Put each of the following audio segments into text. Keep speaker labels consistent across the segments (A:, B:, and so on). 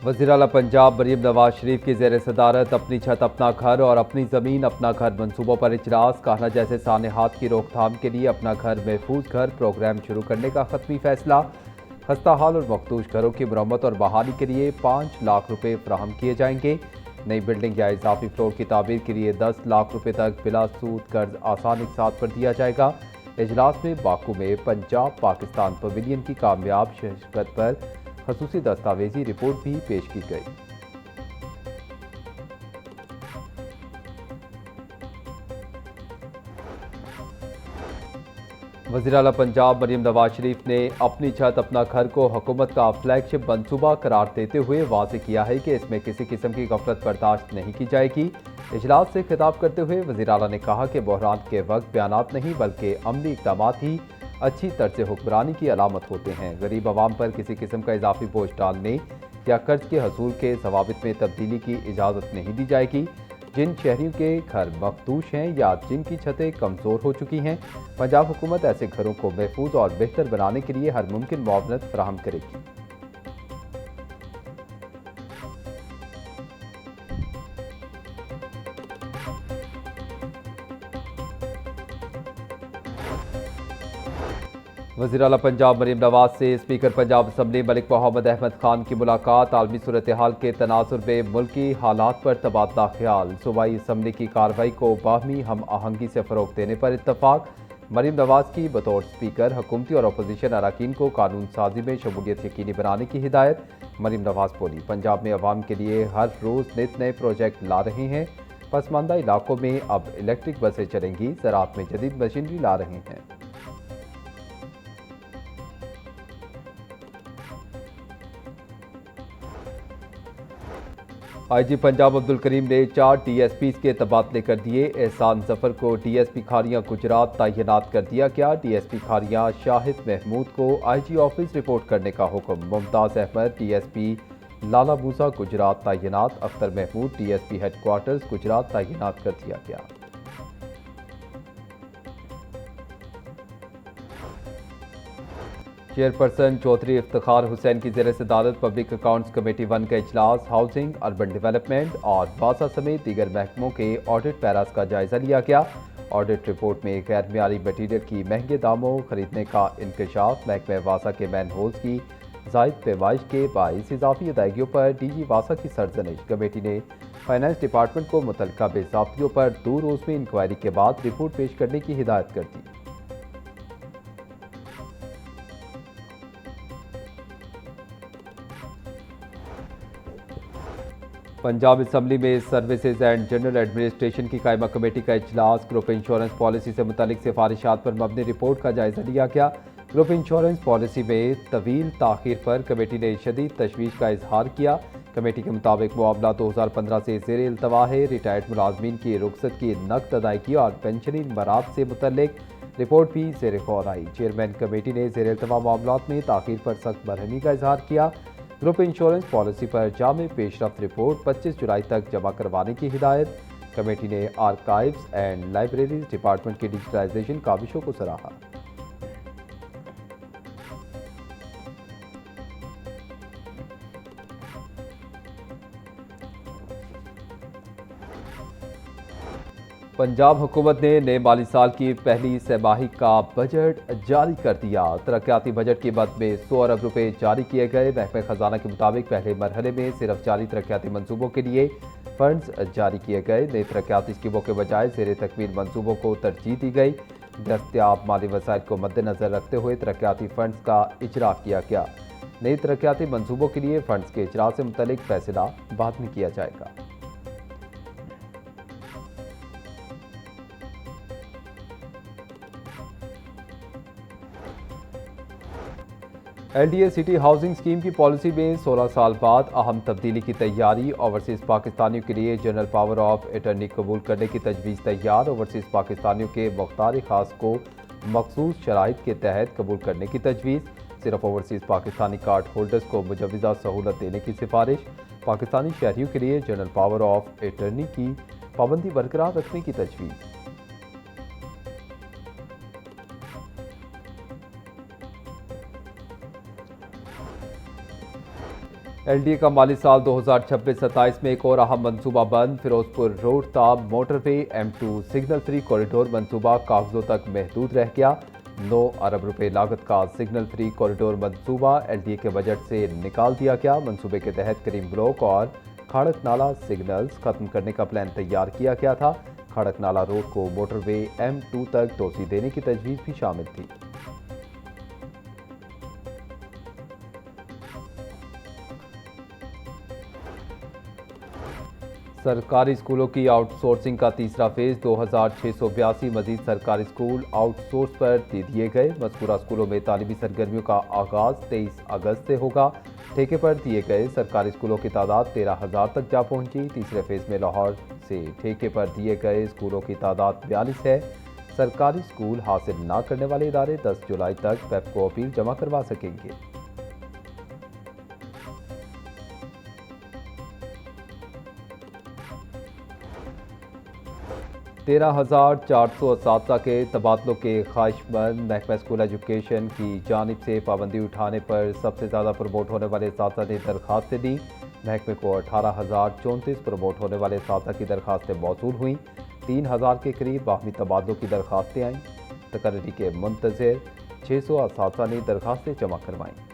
A: वज़ीर आला पंजाब मरीम नवाज शरीफ की ज़ेर सदारत अपनी छत अपना घर और अपनी ज़मीन अपना घर मनसूबों पर इजलास। कहना जैसे सानहात की रोकथाम के लिए अपना घर महफूज घर प्रोग्राम शुरू करने का खत्मी फैसला। खस्ता हाल और मखदूश घरों की मरम्मत और बहाली के लिए 5 लाख रुपए फराहम किए जाएंगे। नई बिल्डिंग या इजाफी फ्लोर की तामीर के लिए 10 लाख रुपए तक बिला सूद कर्ज आसान इकसात पर दिया जाएगा। इजलास में बाकू में पंजाब पाकिस्तान पवेलियन की कामयाब शिरकत पर खसूसी दस्तावेजी रिपोर्ट भी पेश की गई। वज़ीर आला पंजाब मरीम नवाज शरीफ ने अपनी छत अपना घर को हुकूमत का फ्लैगशिप मनसूबा करार देते हुए वाज़े किया है कि इसमें किसी किस्म की गफलत बर्दाश्त नहीं की जाएगी। इजलास से खिताब करते हुए वज़ीर आला ने कहा कि बहरान के वक्त बयानात नहीं बल्कि अमली इक़दामात ही अच्छी तर्ज हुक्मरानी की अलामत होते हैं। गरीब आवाम पर किसी किस्म का इजाफी बोझ डालने या कर्ज के हसूल के जवाबित में तब्दीली की इजाज़त नहीं दी जाएगी। जिन शहरियों के घर मखदूश हैं या जिनकी छतें कमज़ोर हो चुकी हैं, पंजाब हुकूमत ऐसे घरों को महफूज और बेहतर बनाने के लिए हर मुमकिन मुआवनत फराहम करेगी। वज़ीर आला पंजाब मरीम नवाज से स्पीकर पंजाब असम्बली मलिक मोहम्मद अहमद खान की मुलाकात। आलमी सूरत हाल के तनाजुर में मुल्की हालात पर तबादला ख्याल। सूबाई असम्बली की कार्रवाई को बाहमी हम आहंगी से फ़रोग़ देने पर इत्तफाक। मरीम नवाज की बतौर स्पीकर हुकूमती और अपोजिशन अरकान को कानून साजी में शमूलियत यकीनी बनाने की हिदायत। मरीम नवाज बोली, पंजाब में अवाम के लिए हर रोज़ नित नए प्रोजेक्ट ला रहे हैं। पसमानदा इलाकों में अब इलेक्ट्रिक बसें चलेंगी। ज़राअत में जदीद मशीनरी ला रहे हैं। IG पंजाब अब्दुल करीम ने 4 DSPs के तबादले कर दिए। एहसान जफर को DSP खारियां गुजरात तैनात कर दिया गया। DSP खारियां शाहिद महमूद को IG ऑफिस रिपोर्ट करने का हुक्म। मुमताज़ अहमद DSP लाला मूसा गुजरात तैनात। अख्तर महमूद DSP हेडक्वार्टर्स गुजरात तैनात कर दिया गया। चेयरपर्सन चौधरी इफ्तिखार हुसैन की ज़ेर सदारत पब्लिक अकाउंट्स कमेटी 1 का इजलास हाउसिंग, अर्बन डेवलपमेंट और वासा समेत दीगर महकमों के ऑडिट पैरास का जायजा लिया गया। ऑडिट रिपोर्ट में गैर मियारी मटीरियल की महंगे दामों खरीदने का इंकशाफ, महकमे वासा के मैन होल्स की जायद पैमाइश के बाइस इजाफी अदायगियों पर DG वासा की सरजनिश। कमेटी ने फाइनेंस डिपार्टमेंट को मुतल्लिका बेज़ाब्तियों पर 2 रोज़ में इंक्वायरी के बाद रिपोर्ट पेश करने की हिदायत कर दी। पंजाब असम्बली में सर्विसेज एंड जनरल एडमिनिस्ट्रेशन की कायमा कमेटी का इजलास। ग्रुप इंश्योरेंस पॉलिसी से मुतालिक सिफारिशात पर मबनी रिपोर्ट का जायजा लिया गया। ग्रुप इंश्योरेंस पॉलिसी में तवील ताखीर पर कमेटी ने शदीद तशवीश का इजहार किया। कमेटी के मुताबिक मामला 2015 से ज़ेर इल्तवा है। रिटायर्ड मुलाजमीन की रुखसत की नकद अदायगी और पेंशनी मराद से मुतल्लिक रिपोर्ट भी ज़ेर गौर आई। चेयरमैन कमेटी ने ज़ेर इल्तवा मामलात में ताखीर पर सख्त बरहमी का इजहार किया। ग्रुप इंश्योरेंस पॉलिसी पर जामे पेशरफ्त रिपोर्ट 25 जुलाई तक जमा करवाने की हिदायत। कमेटी ने आर्काइव्स एंड लाइब्रेरीज डिपार्टमेंट की डिजिटलाइजेशन काविशों को सराहा। पंजाब हुकूमत ने नए माली साल की पहली सहमाही का बजट जारी कर दिया। तरक्याती बजट की मद में 100 अरब रुपए जारी किए गए। महकमे खजाना के मुताबिक पहले मरहले में सिर्फ जारी तरक्याती मंसूबों के लिए फंड्स जारी किए गए। नई तरक्याती स्कीमों के बजाय ज़ेर तकमील मंसूबों को तरजीह दी गई। दस्तियाब माली वसाइल को मद्देनजर रखते हुए तरक्याती फंड्स का इजरा किया गया। नई तरक्याती मंसूबों के लिए फंड्स के इजरा से मुतल्लिक फैसला बाद में किया जाएगा। LDA सिटी हाउसिंग स्कीम की पॉलिसी में 16 साल बाद अहम तब्दीली की तैयारी। ओवरसीज़ पाकिस्तानियों के लिए जनरल पावर ऑफ अटर्नी कबूल करने की तजवीज़ तैयार। ओवरसीज़ पाकिस्तानियों के मुख्तार खास को मखसूस शराइत के तहत कबूल करने की तजवीज़। सिर्फ ओवरसीज़ पाकिस्तानी कार्ड होल्डर्स को मुजवज़ा सहूलत देने की सिफारिश। पाकिस्तानी शहरियों के लिए जनरल पावर ऑफ अटर्नी की पाबंदी बरकरार रखने की तजवीज़। एलडीए का माली साल 2026-27 में एक और अहम मंसूबा बंद। फिरोजपुर रोड ताब motorway M2 signal free corridor मंसूबा कागजों तक महदूद रह गया। 9 अरब रुपए लागत का सिग्नल फ्री कॉरिडोर मंसूबा एलडीए के बजट से निकाल दिया गया। मंसूबे के तहत करीम ब्लॉक और खड़क नाला सिग्नल्स खत्म करने का प्लान तैयार किया गया था। खड़क नाला रोड को मोटरवे M2 तक तोसी देने की तजवीज़ भी शामिल थी। सरकारी स्कूलों की आउटसोर्सिंग का तीसरा फेज 2682 मजीद सरकारी स्कूल आउटसोर्स पर दे दिए गए। मज़कूरा स्कूलों में तालीमी सरगर्मियों का आगाज 23 अगस्त से होगा। ठेके पर दिए गए सरकारी स्कूलों की तादाद 13,000 तक जा पहुंची। तीसरे फेज में लाहौर से ठेके पर दिए गए स्कूलों की तादाद 42 है। सरकारी स्कूल हासिल न करने वाले इदारे 10 जुलाई तक पेप को अपील जमा करवा सकेंगे। 13,400 असातिज़ा के तबादलों के ख्वाहिशमंद। महकमा स्कूल एजुकेशन की जानिब से पाबंदी उठाने पर सबसे ज़्यादा प्रमोट होने वाले असातिज़ा ने दरखास्तें दी। महकमे को 18,034 प्रमोट होने वाले असातिज़ा की दरखास्तें मौसूल हुई। 3,000 के करीब बाहमी तबादलों की दरखास्तें आईं। तकर्री के मुंतज़िर 600 असातिज़ा ने दरखास्तें जमा करवाईं।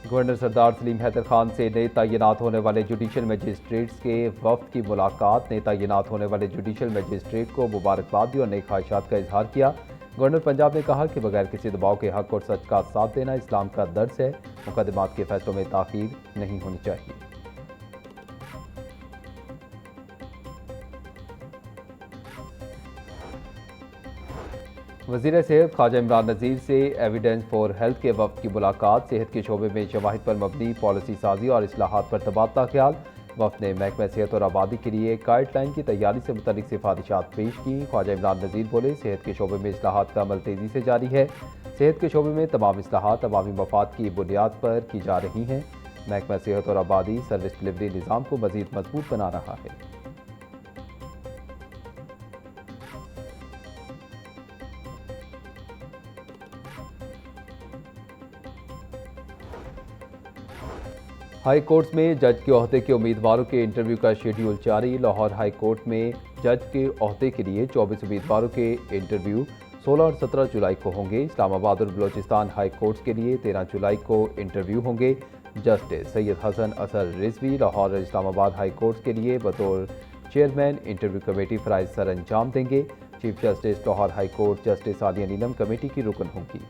A: गवर्नर सरदार सलीम हैदर खान से नए तैनात होने वाले जुडिशल मजिस्ट्रेट्स के वफ्द की मुलाकात। नए तैनात होने वाले जुडिशल मजिस्ट्रेट को मुबारकबाद दी और नई ख्वाहिशात का इजहार किया। गवर्नर पंजाब ने कहा कि बगैर किसी दबाव के हक और सच का साथ देना इस्लाम का दर्स है। मुकदमात के फैसलों में ताखीर नहीं होनी चाहिए। वज़ीर सेहत ख्वाजा इमरान नज़ीर से एविडेंस फॉर हेल्थ के वक्त की मुलाकात। सेहत के शोबे में शवाहिद पर मबनी पॉलिसी साजी और इस्लाहात पर तबादला ख्याल। वक्त ने महकमा सेहत और आबादी के लिए गाइडलाइन की तैयारी से मुतल्लिक सिफारिशात पेश की। ख्वाजा इमरान नज़ीर बोले, सेहत के शोबे में इस्लाहात का अमल तेज़ी से जारी है। सेहत के शोबे में तमाम इस्लाहात अवामी मफाद की बुनियाद पर की जा रही हैं। महकमा सेहत और आबादी सर्विस डिलीवरी निज़ाम को मज़ीद मजबूत बना रहा है। हाई कोर्ट में जज के ओहदे के उम्मीदवारों के इंटरव्यू का शेड्यूल जारी। लाहौर हाई कोर्ट में जज के ओहदे के लिए 24 उम्मीदवारों के इंटरव्यू 16 और 17 जुलाई को होंगे। इस्लामाबाद और बलोचिस्तान हाई कोर्ट्स के लिए 13 जुलाई को इंटरव्यू होंगे। जस्टिस सैयद हसन असर रिजवी लाहौर और इस्लामाबाद हाई कोर्ट्स के लिए बतौर चेयरमैन इंटरव्यू कमेटी फ़राइज़ सर अंजाम देंगे। Chief justice Lahore high court justice Aalia Neelum committee की रुकन होंगी।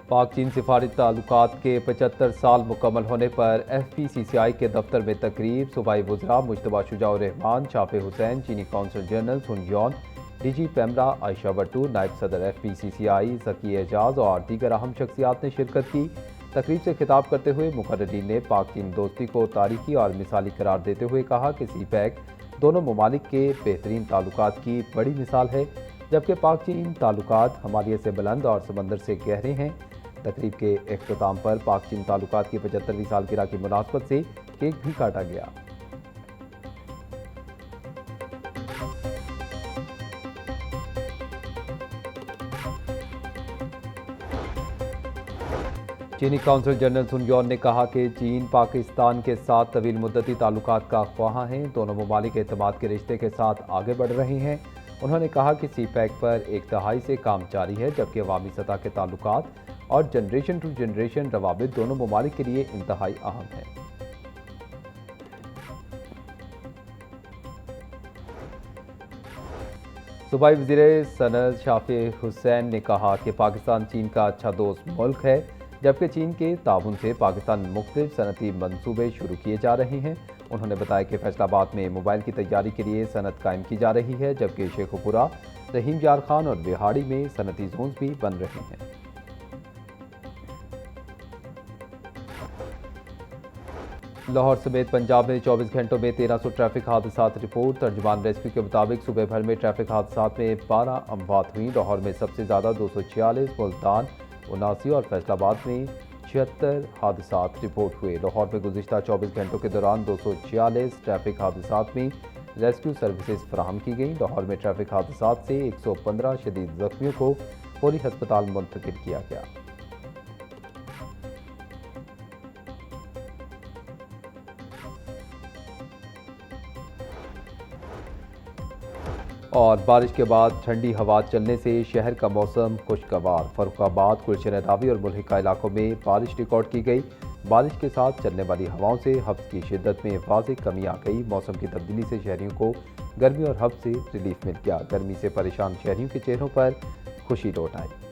A: पाक चीन सिफारती ताल्लुकात के 75 साल मुकम्मल होने पर FPCCI के दफ्तर में तकरीब। सूबाई वज़रा मुज्तबा शुजाउर रहमान, शाफे हुसैन, चीनी कौंसल जनरल सुन यॉन, DG पैमरा आयशा बट्टू, नायब सदर FPCCI ज़की एजाज और दीगर अहम शख्सियात ने शिरकत की। तकरीब से खिताब करते हुए मुकर्रीरीन ने पाक चीन दोस्ती को तारीखी और मिसाली करार देते हुए कहा कि CPEC दोनों ममालिक के बेहतरीन ताल्लुकात की बड़ी मिसाल है, जबकि पाक चीन ताल्लुकात हमालिया से बुलंद और समंदर से गहरे हैं। तकरीब के इख्तिताम पर पाक चीन ताल्लुकात की 75वीं सालगिरह की मुनासबत से केक भी काटा गया। चीनी कौंसल जनरल सुन यॉन ने कहा कि चीन पाकिस्तान के साथ तवील मुद्दती ताल्लुकात का ख्वाहां हैं। दोनों ममालिक एतमाद के रिश्ते के साथ आगे बढ़ रहे हैं। उन्होंने कहा कि CPEC पर एक दहाई से काम जारी है, जबकि अवामी सतह के ताल्लुकात और जनरेशन टू जनरेशन रवाबित दोनों ममालिक के लिए इंतहाई अहम है। सूबाई वज़ीर सनद शाफे हुसैन ने कहा कि पाकिस्तान चीन का अच्छा दोस्त मुल्क है, जबकि चीन के ताउन से पाकिस्तान में मुख्तलिफ सनती मंसूबे शुरू किए जा रहे हैं। उन्होंने बताया कि फैसलाबाद में मोबाइल की तैयारी के लिए सनत कायम की जा रही है, जबकि शेखुपुरा, रहीम यार खान और बिहाड़ी में सनती जोन भी बन रहे हैं। लाहौर समेत पंजाब में 24 घंटों में 1300 ट्रैफिक हादसात रिपोर्ट। तर्जुमान रेस्क्यू के मुताबिक सुबह भर में ट्रैफिक हादसात में 12 अमवात हुई। लाहौर में सबसे ज़्यादा 246, मुल्तान 79 और फैसलाबाद में 76 हादसा रिपोर्ट हुए। लाहौर में गुज़िश्ता 24 घंटों के दौरान 246 ट्रैफिक हादसा में रेस्क्यू सर्विसेज फराहम की गई। लाहौर में ट्रैफिक हादसा से 115 शदीद जख्मियों को फौरी हस्पताल मुंतकिल किया गया। और बारिश के बाद ठंडी हवा चलने से शहर का मौसम खुशगवार। फर्रुखाबाद, गुलशन रावी और मुल्हिका इलाकों में बारिश रिकॉर्ड की गई। बारिश के साथ चलने वाली हवाओं से हब्स की शिद्दत में वाज़ेह कमी आ गई। मौसम की तब्दीली से शहरियों को गर्मी और हब्स से रिलीफ मिल गया। गर्मी से परेशान शहरियों के चेहरों पर खुशी लौट आई।